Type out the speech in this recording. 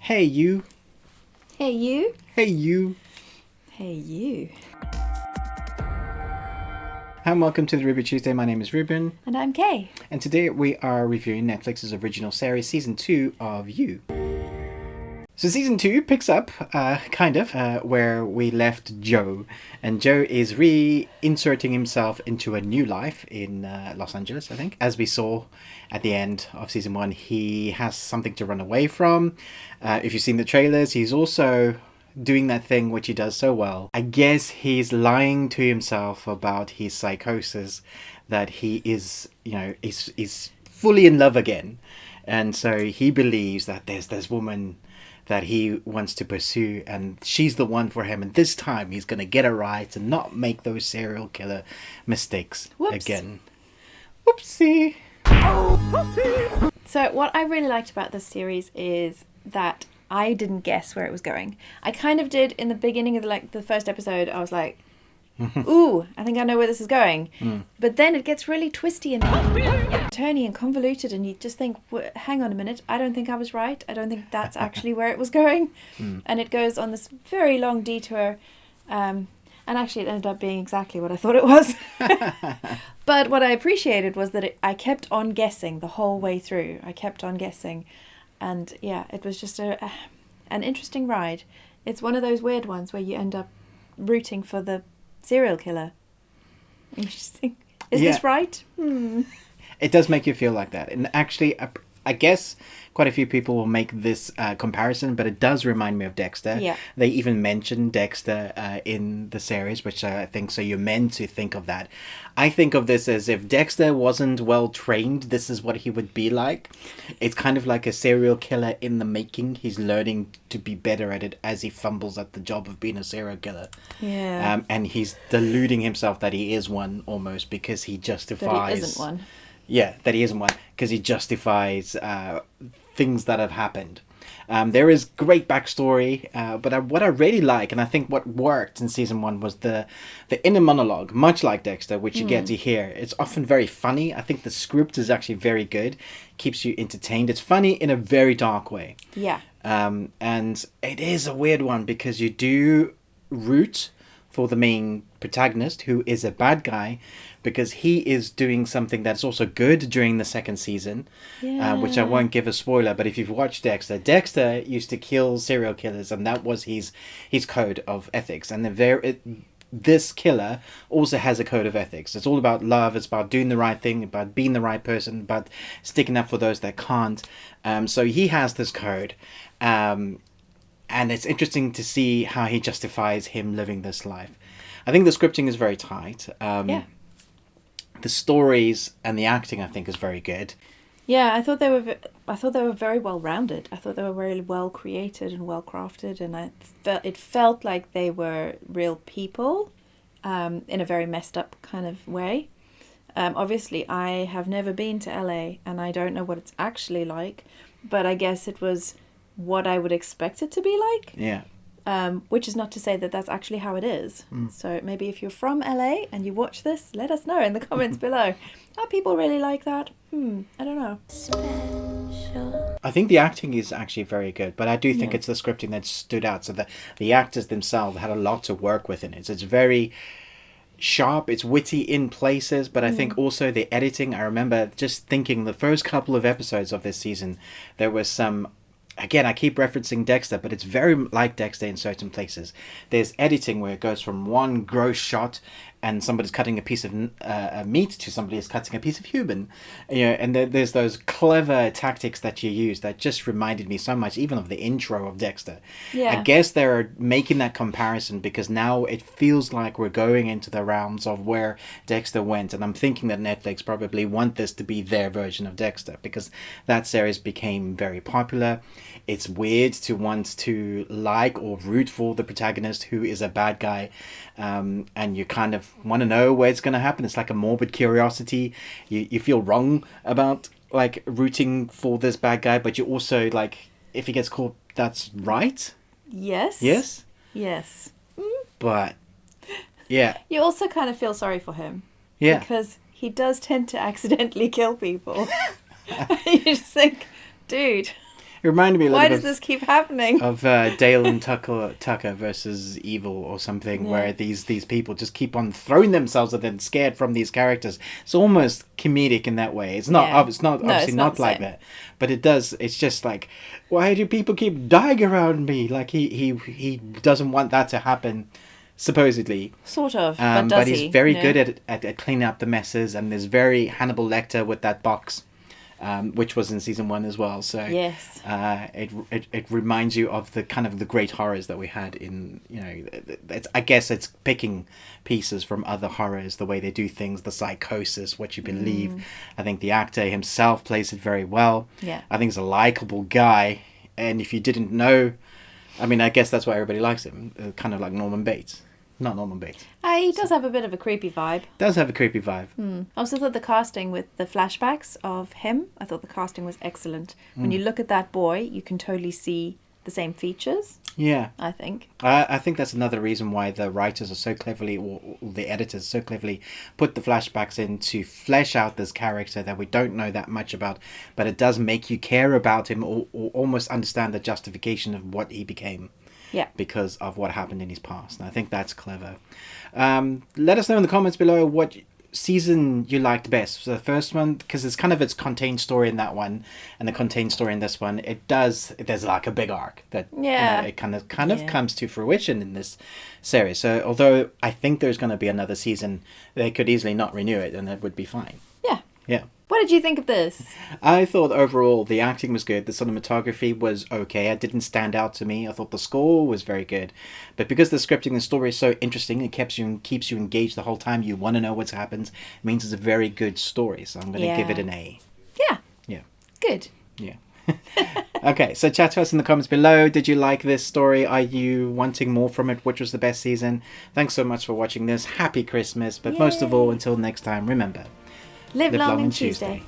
Hey you. Hey you. Hey you. Hey you. Hi and welcome to the Ruby Tuesday. My name is Ruben. And I'm Kay. And today we are reviewing Netflix's original series, Season 2 of You. So Season 2 picks up, where we left Joe. And Joe is reinserting himself into a new life in Los Angeles, I think. As we saw at the end of Season 1, he has something to run away from. If you've seen the trailers, he's also doing that thing which he does so well. I guess he's lying to himself about his psychosis, that he is fully in love again. And so he believes that there's this woman that he wants to pursue and she's the one for him, and this time he's going to get it right and not make those serial killer mistakes again. Whoopsie. Oh, whoopsie. So what I really liked about this series is that I didn't guess where it was going. I kind of did in the beginning of the first episode. I was like, ooh, I think I know where this is going. But then it gets really twisty and turny and convoluted, and you just think, hang on a minute, I don't think I was right. I don't think that's actually where it was going. And it goes on this very long detour. And actually it ended up being exactly what I thought it was. But what I appreciated was that I kept on guessing the whole way through. I kept on guessing. And yeah, it was just an interesting ride. It's one of those weird ones where you end up rooting for the serial killer. And you just think, is this right? It does make you feel like that. And actually, I guess quite a few people will make this comparison, but it does remind me of Dexter. Yeah. They even mention Dexter in the series, which I think, so you're meant to think of that. I think of this as if Dexter wasn't well trained, this is what he would be like. It's kind of like a serial killer in the making. He's learning to be better at it as he fumbles at the job of being a serial killer. Yeah. And he's deluding himself that he is one almost because he justifies... That he isn't one. Yeah, that he isn't one, because he justifies things that have happened. There is great backstory, but what I really like, and I think what worked in Season 1, was the inner monologue, much like Dexter, which you get to hear. It's often very funny. I think the script is actually very good, keeps you entertained. It's funny in a very dark way. Yeah. And it is a weird one, because you do root for the main protagonist, who is a bad guy, because he is doing something that's also good during the second season, which I won't give a spoiler, but if you've watched Dexter used to kill serial killers, and that was his code of ethics. And this killer also has a code of ethics. It's all about love, it's about doing the right thing, about being the right person, about sticking up for those that can't. So he has this code, and it's interesting to see how he justifies him living this life. I think the scripting is very tight. The stories and the acting, I think, is very good. Yeah, I thought they were very well rounded. I thought they were very well created and well crafted, and it felt like they were real people, in a very messed up kind of way. Obviously, I have never been to LA, and I don't know what it's actually like, but I guess it was what I would expect it to be like. Yeah. Which is not to say that that's actually how it is. So maybe if you're from LA and you watch this, let us know in the comments below. Are people really like that? I don't know. Special. I think the acting is actually very good, but I do think it's the scripting that stood out. So the actors themselves had a lot to work with in it. So it's very sharp, it's witty in places, but I think also the editing, I remember just thinking the first couple of episodes of this season, there was some... Again, I keep referencing Dexter, but it's very like Dexter in certain places. There's editing where it goes from one gross shot and somebody's cutting a piece of meat to somebody is cutting a piece of human. And there's those clever tactics that you use that just reminded me so much, even of the intro of Dexter. Yeah. I guess they're making that comparison because now it feels like we're going into the realms of where Dexter went. And I'm thinking that Netflix probably want this to be their version of Dexter because that series became very popular. It's weird to want to like or root for the protagonist who is a bad guy. And you kind of want to know where it's going to happen. It's like a morbid curiosity. You feel wrong about like rooting for this bad guy, but you also like, if he gets caught, that's right. Yes. But yeah, you also kind of feel sorry for him. Yeah. Because he does tend to accidentally kill people. You just think, dude. It reminded me a little Why bit does this keep happening? of Dale and Tucker versus Evil or something, where these people just keep on throwing themselves and then scared from these characters. It's almost comedic in that way. It's not. Yeah. It's not No, obviously it's not not the like same. that, but it does. It's just like, why do people keep dying around me? Like he doesn't want that to happen. Supposedly, Sort of, but does but he's he? very Yeah. good at cleaning up the messes, and there's very Hannibal Lecter with that box, which was in season 1 as well. So Yes. it reminds you of the kind of the great horrors that we had in, I guess it's picking pieces from other horrors, the way they do things, the psychosis, what you believe. I think the actor himself plays it very well. Yeah. I think he's a likable guy, and if you didn't know, I mean, I guess that's why everybody likes him, kind of like Norman Bates. Not Norman Bates. He does have a bit of a creepy vibe. Does have a creepy vibe. I also thought the casting with the flashbacks of him, I thought the casting was excellent. When you look at that boy, you can totally see the same features, Yeah. I think. I think that's another reason why the writers are so cleverly, or the editors so cleverly put the flashbacks in to flesh out this character that we don't know that much about, but it does make you care about him or almost understand the justification of what he became. Yeah. Because of what happened in his past. And I think that's clever. Let us know in the comments below what season you liked best. So the first one, because it's kind of its contained story in that one, and the contained story in this one, there's like a big arc that it kind of comes to fruition in this series. So although I think there's going to be another season, they could easily not renew it, and it would be fine. Yeah. Yeah. What did you think of this? I thought overall the acting was good. The cinematography was okay. It didn't stand out to me. I thought the score was very good. But because the scripting and story is so interesting, it keeps you engaged the whole time. You want to know what's happened. It means it's a very good story. So I'm going to give it an A. Yeah. Yeah. Good. Yeah. Okay, so chat to us in the comments below. Did you like this story? Are you wanting more from it? Which was the best season? Thanks so much for watching this. Happy Christmas. But most of all, until next time, remember... Live long and Tuesday.